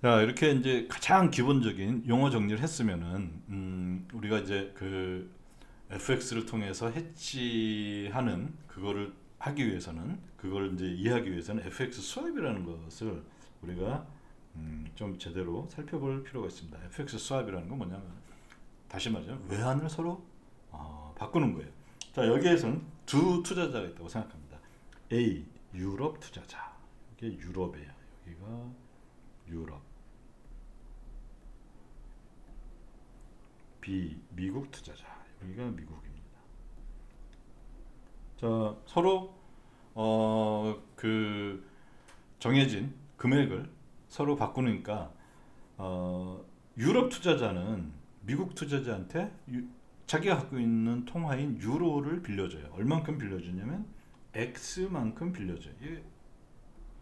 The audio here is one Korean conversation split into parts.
자, 이렇게 이제 가장 기본적인 용어 정리를 했으면은, 우리가 이제 그 FX를 통해서 해치하는 그거를 하기 위해서는, 그걸 이제 이해하기 위해서는 FX 스왑이라는 것을 우리가 좀 제대로 살펴볼 필요가 있습니다. FX 스왑이라는 건 뭐냐면, 다시 말하자면 외환을 서로 바꾸는 거예요. 자, 여기에서는 두 투자자가 있다고 생각합니다. A, 유럽 투자자. 이게 유럽이에요. 여기가 유럽. B, 미국 투자자. 여기가 미국입니다. 자, 서로 그 정해진 금액을 서로 바꾸니까 유럽 투자자는 미국 투자자한테 자기가 갖고 있는 통화인 유로를 빌려줘요. 얼만큼 빌려주냐면 X만큼 빌려줘요. 이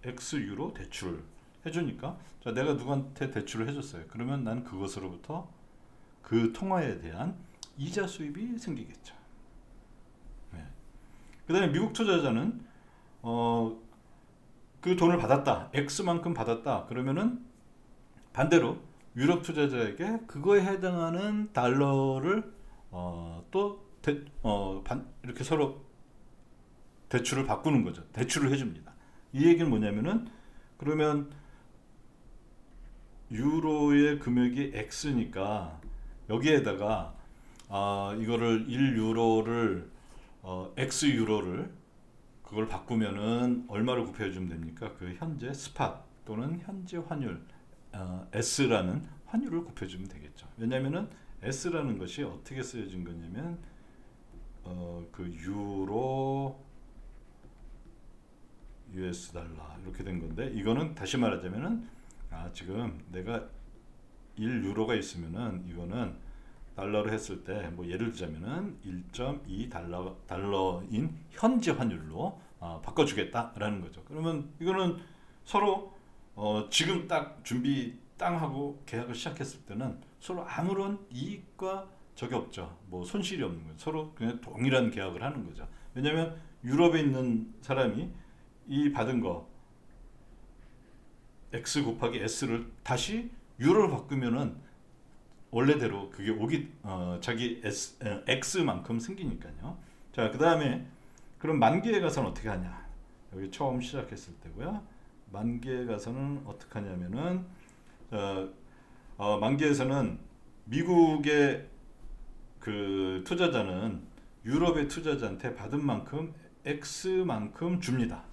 X 유로 대출을 해주니까, 자, 내가 누구한테 대출을 해줬어요. 그러면 난 그것으로부터 그 통화에 대한 이자 수입이 생기겠죠. 네. 그 다음에 미국 투자자는 어, 그 돈을 받았다. X만큼 받았다. 그러면은 반대로 유럽 투자자에게 그거에 해당하는 달러를 이렇게 서로 대출을 바꾸는 거죠. 대출을 해줍니다. 이 얘기는 뭐냐면은, 그러면 유로의 금액이 X니까 여기에다가 이거를 1유로를 X 유로를 그걸 바꾸면은 얼마를 곱해주면 됩니까? 그 현재 스팟 또는 현재 환율 S라는 환율을 곱해주면 되겠죠. 왜냐면은 S라는 것이 어떻게 쓰여진 거냐면 그 유로 US 달러 이렇게 된 건데, 이거는 다시 말하자면은 지금 내가 1유로가 있으면은 이거는 달러로 했을 때 뭐 예를 들자면은 1.2 달러인 현지 환율로 바꿔주겠다라는 거죠. 그러면 이거는 서로 지금 딱 준비 땅 하고 계약을 시작했을 때는 서로 아무런 이익과 적이 없죠. 뭐 손실이 없는 거죠. 서로 그냥 동일한 계약을 하는 거죠. 왜냐하면 유럽에 있는 사람이 이 받은 거 X 곱하기 S를 다시 유로로 바꾸면은 원래대로 그게 자기 X만큼 생기니까요. 자, 그 다음에 그럼 만기에 가서는 어떻게 하냐? 여기 처음 시작했을 때고요. 만기에 가서는 어떻게 하냐면은 어, 만기에서는 미국의 그 투자자는 유럽의 투자자한테 받은 만큼 X만큼 줍니다.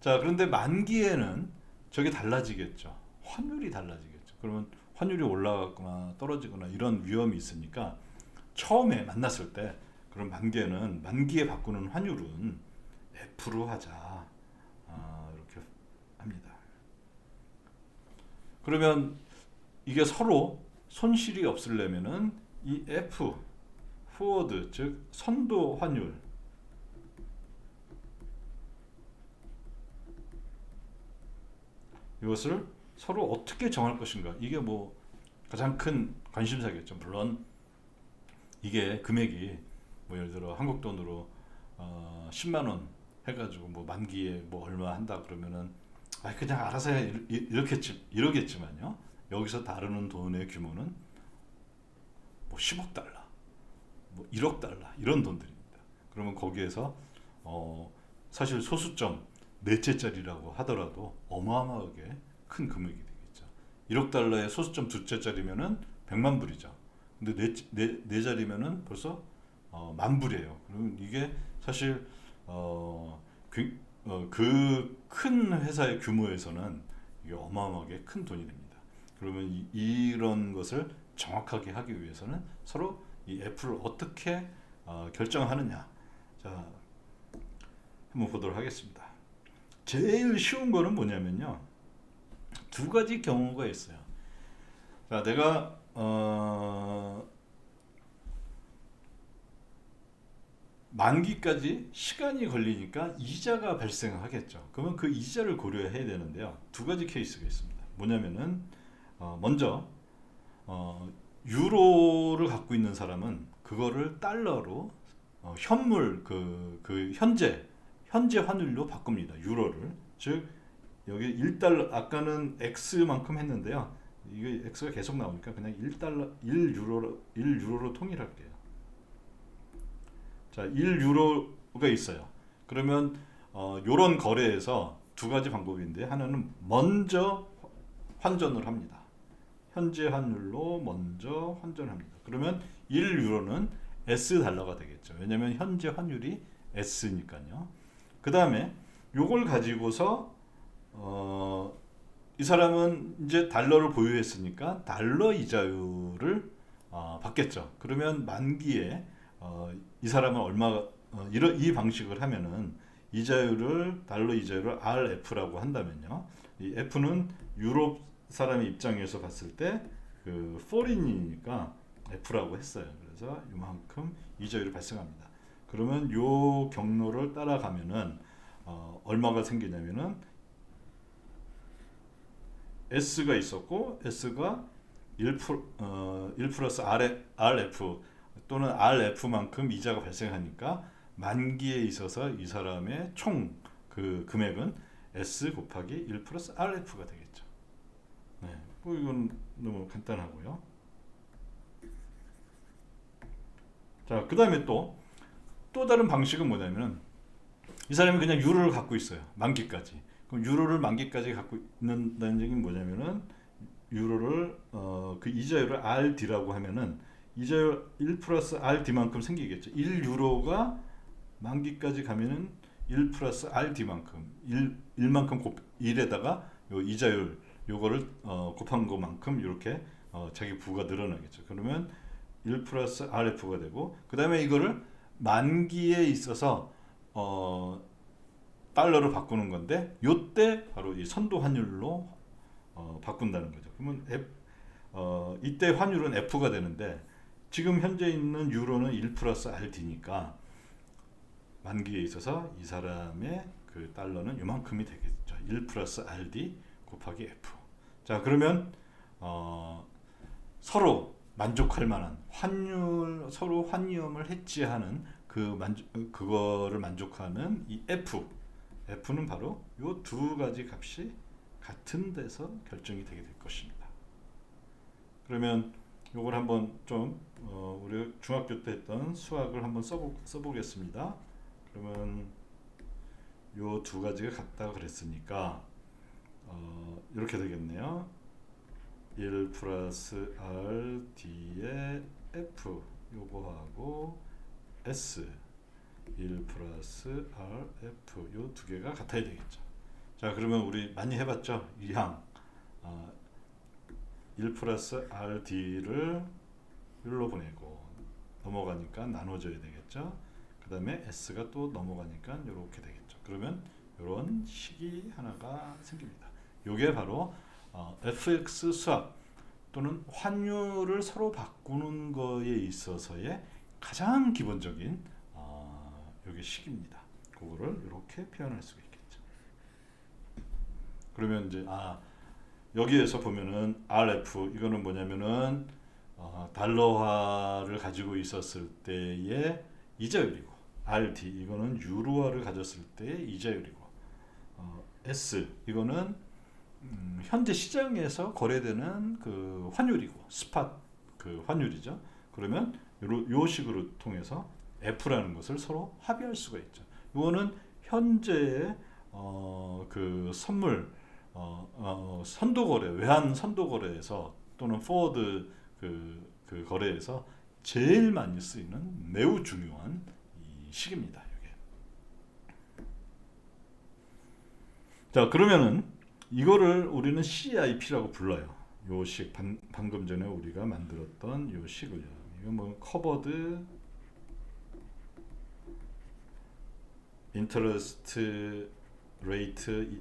자, 그런데 만기에는 저게 달라지겠죠. 환율이 달라지겠죠. 그러면 환율이 올라가거나 떨어지거나 이런 위험이 있으니까 처음에 만났을 때 그럼 만기에는 만기에 바꾸는 환율은 F로 하자. 이렇게 합니다. 그러면 이게 서로 손실이 없으려면은 이 F 포워드 즉 선도 환율, 이것을 서로 어떻게 정할 것인가, 이게 뭐 가장 큰 관심사겠죠. 물론 이게 금액이 뭐 예를 들어 한국 돈으로 10만 원 해가지고 뭐 만기에 뭐 얼마 한다 그러면은 그냥 알아서 해 이러겠지만요. 여기서 다루는 돈의 규모는 뭐 10억 달러, 뭐 1억 달러 이런 돈들입니다. 그러면 거기에서 사실 소수점 넷째짜리라고 하더라도 어마어마하게 큰 금액이 되겠죠. 1억 달러에 소수점 둘째짜리면은 100만 불이죠. 근데 네 자리면은 벌써 만 불이에요. 그러면 이게 사실 그 큰 회사의 규모에서는 이게 어마어마하게 큰 돈이 됩니다. 그러면 이런 것을 정확하게 하기 위해서는 서로 이 F를 어떻게 결정하느냐. 자, 한번 보도록 하겠습니다. 제일 쉬운 거는 뭐냐면요. 두 가지 경우가 있어요. 자, 내가 만기까지 시간이 걸리니까 이자가 발생하겠죠. 그러면 그 이자를 고려해야 되는데요. 두 가지 케이스가 있습니다. 뭐냐면은 먼저 유로를 갖고 있는 사람은 그거를 달러로 현물 그 현재 환율로 바꿉니다. 유로를 즉 여기 1달러 아까는 X만큼 했는데요. 이게 X가 계속 나오니까 그냥 1달러 1유로로 통일할게요. 자, 1유로가 있어요. 그러면 요런 거래에서 두 가지 방법인데 하나는 먼저 환전을 합니다. 현재 환율로 먼저 환전을 합니다. 그러면 1유로는 S달러가 되겠죠. 왜냐면 현재 환율이 S니까요. 그 다음에 요걸 가지고서 이 사람은 이제 달러를 보유했으니까 달러 이자율을 받겠죠. 그러면 만기에 이 사람은 이 방식을 하면은 이자율을 달러 이자율을 RF라고 한다면요. 이 F는 유럽 사람의 입장에서 봤을 때 그 포린이니까 F라고 했어요. 그래서 이만큼 이자율이 발생합니다. 그러면 요 경로를 따라가면은 얼마가 생기냐면은 S가 있었고 S가 1 플러스 RF 또는 RF만큼 이자가 발생하니까 만기에 있어서 이 사람의 총 그 금액은 S 곱하기 1 플러스 RF가 되겠죠. 네, 뭐 이건 너무 간단하고요. 자, 그 다음에 또 다른 방식은 뭐냐면 이 사람이 그냥 유로를 갖고 있어요. 만기까지. 그럼 유로를 만기까지 갖고 있는다는 얘기는 뭐냐면은 유로를 그 이자율을 RD라고 하면은 이자율 1 플러스 RD만큼 생기겠죠. 1유로가 만기까지 가면은 1 플러스 RD만큼 1만큼 1에다가 요 이자율 요거를 곱한 것만큼 이렇게 자기 부가 늘어나겠죠. 그러면 1 플러스 RF가 되고 그 다음에 이거를 만기에 있어서 달러로 바꾸는 건데 요때 바로 이 선도 환율로 바꾼다는 거죠. 그러면 이때 환율은 F가 되는데 지금 현재 있는 유로는 1 플러스 RD니까 만기에 있어서 이 사람의 그 달러는 요만큼이 되겠죠. 1 플러스 RD 곱하기 F. 자, 그러면 서로 만족할 만한 서로 환위험을 해지하는 그거를 만족하는 이 F는 바로 요 두 가지 값이 같은 데서 결정이 되게 될 것입니다. 그러면 요걸 한번 좀 우리 중학교 때 했던 수학을 한번 써보겠습니다. 그러면 요 두 가지가 같다고 그랬으니까 이렇게 되겠네요. 1 플러스 R D의 F 요거하고 S 1 플러스 R F 요 두 개가 같아야 되겠죠. 자, 그러면 우리 많이 해봤죠? 이항 1 플러스 R D를 일로 보내고 넘어가니까 나눠줘야 되겠죠. 그 다음에 S가 또 넘어가니까 이렇게 되겠죠. 그러면 이런 식이 하나가 생깁니다. 요게 바로 FX 수학 또는 환율을 서로 바꾸는 거에 있어서의 가장 기본적인 요게 식입니다. 그거를 이렇게 표현할 수가 있겠죠. 그러면 이제 여기에서 보면은 RF 이거는 뭐냐면은 달러화를 가지고 있었을 때의 이자율이고 RD 이거는 유로화를 가졌을 때의 이자율이고 S 이거는 현재 시장에서 거래되는 그 환율이고 스팟 그 환율이죠. 그러면 요 식으로 통해서 F라는 것을 서로 합의할 수가 있죠. 이거는 현재의 그 선물 선도거래 외환 선도거래에서 또는 포워드 그 거래에서 제일 많이 쓰이는 매우 중요한 이 식입니다. 이게. 자, 그러면은 이거를 우리는 CIP라고 불러요. 요 식 방금 전에 우리가 만들었던 요 식을요. 이거 뭐 커버드 인터레스트 레이트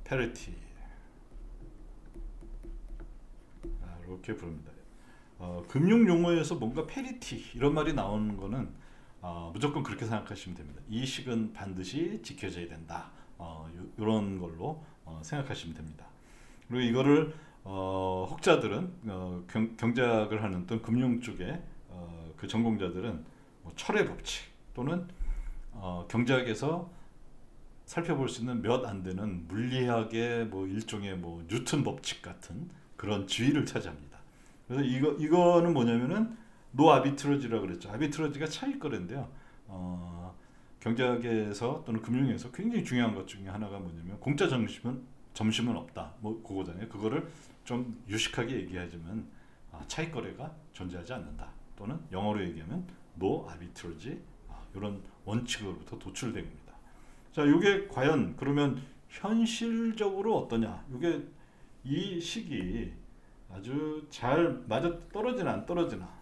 페리티 이렇게 부릅니다. 금융 용어에서 뭔가 페리티 이런 말이 나오는 거는 무조건 그렇게 생각하시면 됩니다. 이 식은 반드시 지켜져야 된다. 이런 걸로 생각하시면 됩니다. 그리고 이거를 혹자들은 경제학을 하는 또는 금융 쪽에 그 전공자들은 뭐 철의 법칙 또는 경제학에서 살펴볼 수 있는 몇 안 되는 물리학의 뭐 일종의 뭐 뉴턴 법칙 같은 그런 지위를 차지합니다. 그래서 이거는 뭐냐면은 노 아비트러지라고 그랬죠. 아비트러지가 차익거래인데요. 경제학에서 또는 금융에서 굉장히 중요한 것 중에 하나가 뭐냐면 공짜 점심은 없다. 뭐 그거잖아요. 그거를 좀 유식하게 얘기하자면 차익거래가 존재하지 않는다. 또는 영어로 얘기하면 노 아비트러지 이런 원칙으로부터 도출된 겁니다. 자, 이게 과연 그러면 현실적으로 어떠냐? 이게 이 식이 아주 잘 맞아 떨어지나 안 떨어지나?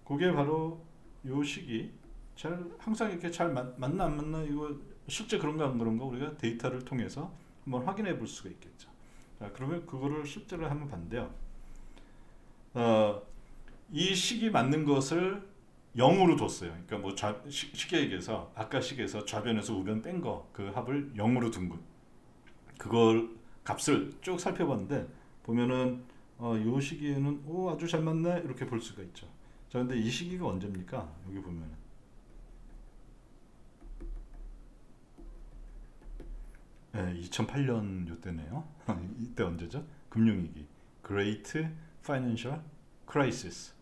그게 바로 요 식이 잘 항상 이렇게 잘 맞나 안 맞나 이거 실제 그런가 안 그런가 우리가 데이터를 통해서 한번 확인해 볼 수가 있겠죠. 자, 그러면 그거를 실제로 한번 봤는데요. 이 식이 맞는 것을 0으로 뒀어요. 그러니까 뭐 쉽게 얘기해서 아까 식에서 좌변에서 우변 뺀 거 그 합을 0으로 둔 거. 그걸 값을 쭉 살펴봤는데 보면은 요 시기에는 아주 잘 맞네 이렇게 볼 수가 있죠. 자, 근데 이 시기가 언제입니까? 여기 보면은 2008년 요때네요. 이때 언제죠? 금융위기, Great Financial Crisis,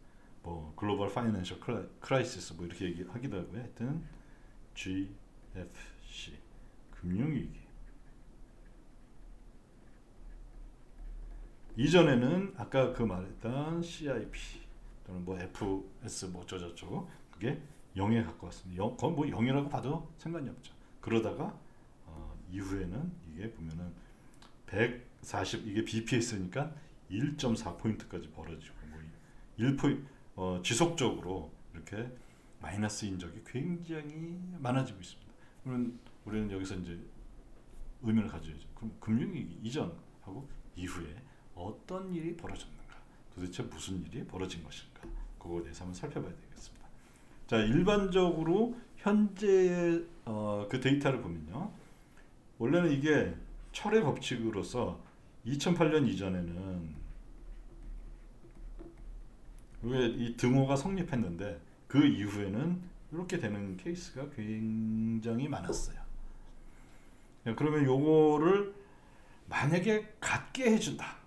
뭐 글로벌 파이낸셜 크라이시스 뭐 이렇게 얘기하기도 하고요. 하여튼 GFC 금융위기. 이전에는 아까 그 말했던 CIP 또는 뭐 FS 뭐 어쩌저쩌고 그게 0에 가까웠습니다. 거의 뭐 0이라고 봐도 상관이 없죠. 그러다가 이후에는 이게 보면은 140 이게 BPS니까 1.4포인트까지 벌어지고 뭐 1포인트 지속적으로 이렇게 마이너스인 적이 굉장히 많아지고 있습니다. 그러면 우리는 여기서 이제 의미를 가져야죠. 그럼 금융위기 이전하고 이후에 어떤 일이 벌어졌는가? 도대체 무슨 일이 벌어진 것인가? 그거에 대해서 한번 살펴봐야 되겠습니다. 자, 일반적으로 현재의 그 데이터를 보면요. 원래는 이게 철의 법칙으로서 2008년 이전에는 이 등호가 성립했는데 그 이후에는 이렇게 되는 케이스가 굉장히 많았어요. 그러면 요거를 만약에 같게 해준다.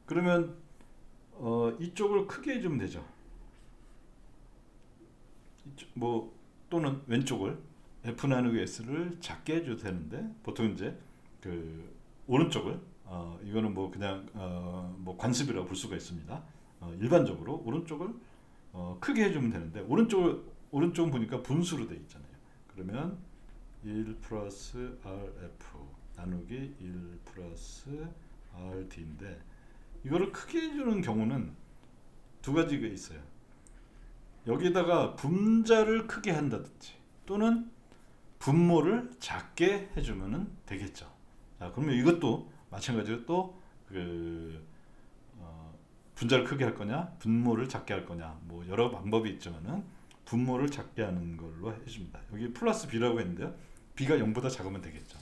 그러면 이쪽을 크게 해주면 되죠. 뭐 또는 왼쪽을 F 나누기 S를 작게 해줘도 되는데 보통 이제 그 오른쪽을 이거는 뭐 그냥 뭐 관습이라고 볼 수가 있습니다. 일반적으로 오른쪽을 크게 해주면 되는데 오른쪽은 보니까 분수로 돼 있잖아요. 그러면 1 플러스 RF 나누기 1 플러스 RD인데 이거를 크게 해주는 경우는 두 가지가 있어요. 여기다가 분자를 크게 한다든지 또는 분모를 작게 해주면 되겠죠. 자, 그러면 이것도 마찬가지로 또 분자를 크게 할 거냐, 분모를 작게 할 거냐, 뭐 여러 방법이 있지만은 분모를 작게 하는 걸로 해줍니다. 여기 플러스 b라고 했는데요. b가 0보다 작으면 되겠죠.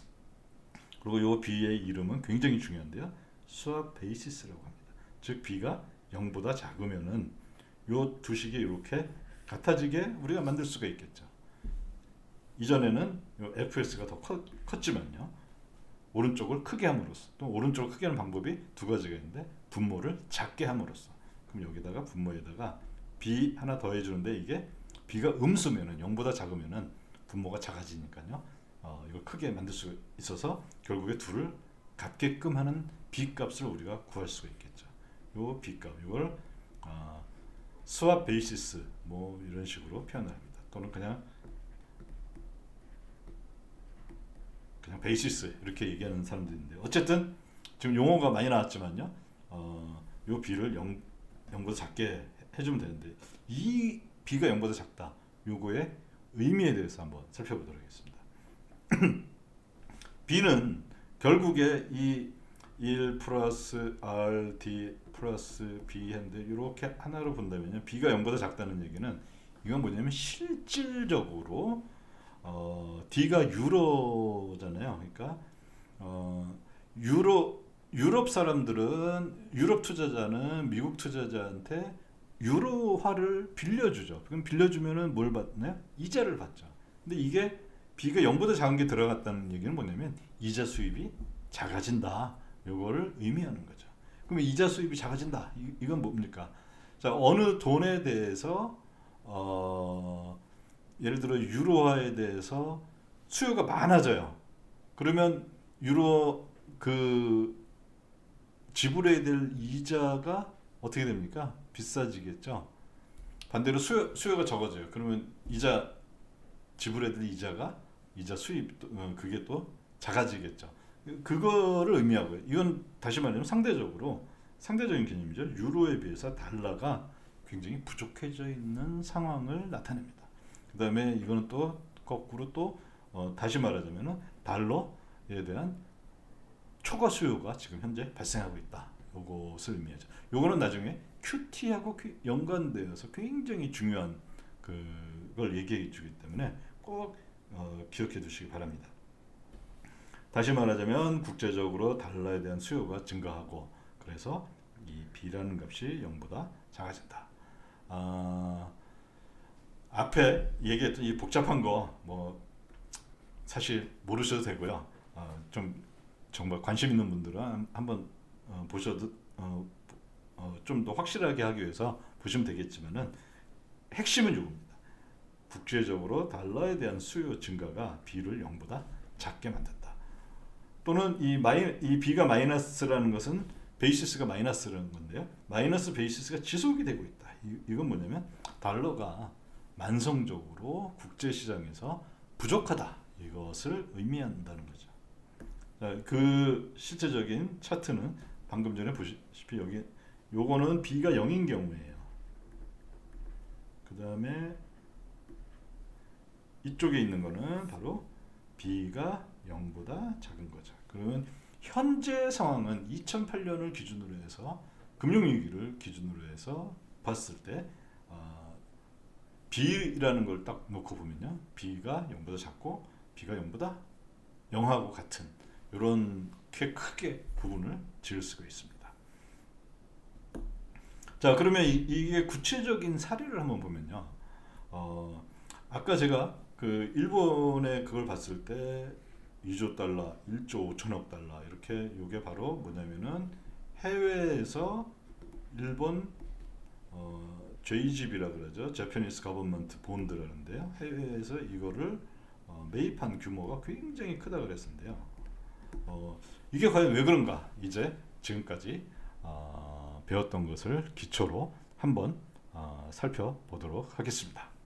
그리고 이 b의 이름은 굉장히 중요한데요. 수압 베이시스라고 합니다. 즉 b가 0보다 작으면은 요 두 식이 이렇게 같아지게 우리가 만들 수가 있겠죠. 이전에는 요 fs가 더 컸지만요. 오른쪽을 크게 함으로써 또 오른쪽을 크게 하는 방법이 두 가지가 있는데 분모를 작게 함으로써 그럼 여기다가 분모에다가 b 하나 더 해주는데 이게 b가 음수면은 0보다 작으면은 분모가 작아지니까요. 이걸 크게 만들 수 있어서 결국에 둘을 같게끔 하는 b 값을 우리가 구할 수가 있겠죠. 요 b 값 이걸 수압 베이시스 뭐 이런 식으로 표현을 합니다. 또는 그냥 베이시스 이렇게 얘기하는 사람들이 있는데 어쨌든 지금 용어가 많이 나왔지만요. 요 b를 0보다 작게 해주면 되는데 이 b가 0보다 작다. 요거의 의미에 대해서 한번 살펴보도록 하겠습니다. b는 결국에 이 1 플러스 RD 플러스 B 했는데 이렇게 하나로 본다면요. b가 0보다 작다는 얘기는 이건 뭐냐면 실질적으로 D가 유로잖아요. 그러니까 유럽 사람들은 유럽 투자자는 미국 투자자한테 유로화를 빌려주죠. 그럼 빌려주면은 뭘 받나요? 이자를 받죠. 근데 이게 B가 0보다 작은 게 들어갔다는 얘기는 뭐냐면 이자 수입이 작아진다. 요거를 의미하는 거죠. 그러면 이자 수입이 작아진다. 이건 뭡니까? 자, 어느 돈에 대해서 예를 들어 유로화에 대해서 수요가 많아져요. 그러면 유로 그 지불해야 될 이자가 어떻게 됩니까? 비싸지겠죠. 반대로 수요가 적어져요. 그러면 이자 지불해야 될 이자 수입 그게 또 작아지겠죠. 그거를 의미하고요. 이건 다시 말하면 상대적인 개념이죠. 유로에 비해서 달러가 굉장히 부족해져 있는 상황을 나타냅니다. 그다음에 이거는 또 거꾸로 또 다시 말하자면은 달러에 대한 초과 수요가 지금 현재 발생하고 있다. 요것을 의미하죠. 요거는 나중에 QT하고 연관되어서 굉장히 중요한 그걸 얘기해 주기 때문에 꼭 기억해 두시기 바랍니다. 다시 말하자면 국제적으로 달러에 대한 수요가 증가하고 그래서 이 B라는 값이 0보다 작아진다. 앞에 얘기했던 이 복잡한 거 뭐 사실 모르셔도 되고요. 좀 정말 관심 있는 분들은 한번 보셔도 좀 더 확실하게 하기 위해서 보시면 되겠지만은 핵심은 이겁니다. 국제적으로 달러에 대한 수요 증가가 B를 0보다 작게 만든다. 또는 이 B가 마이너스라는 것은 베이시스가 마이너스라는 건데요. 마이너스 베이시스가 지속이 되고 있다. 이건 뭐냐면 달러가 만성적으로 국제시장에서 부족하다. 이것을 의미한다는 거죠. 자, 그 실제적인 차트는 방금 전에 보시다시피 여기 요거는 B가 0인 경우에요. 그 다음에 이쪽에 있는 거는 바로 B가 0보다 작은 거죠. 그러면 현재 상황은 2008년을 기준으로 해서 금융위기를 기준으로 해서 봤을 때 B라는 걸 딱 놓고 보면요. B가 0보다 작고 B가 0보다 0하고 같은 이렇게 크게 구분을 지을 수가 있습니다. 자, 그러면 이게 구체적인 사례를 한번 보면요. 아까 제가 그 일본의 그걸 봤을 때 2조 달러, 1조 5천억 달러 이렇게 이게 바로 뭐냐면은 해외에서 일본 JGB라 그러죠. Japanese Government Bond라는데요. 해외에서 이거를 매입한 규모가 굉장히 크다 그랬는데요. 이게 과연 왜 그런가? 이제 지금까지 배웠던 것을 기초로 한번 살펴보도록 하겠습니다.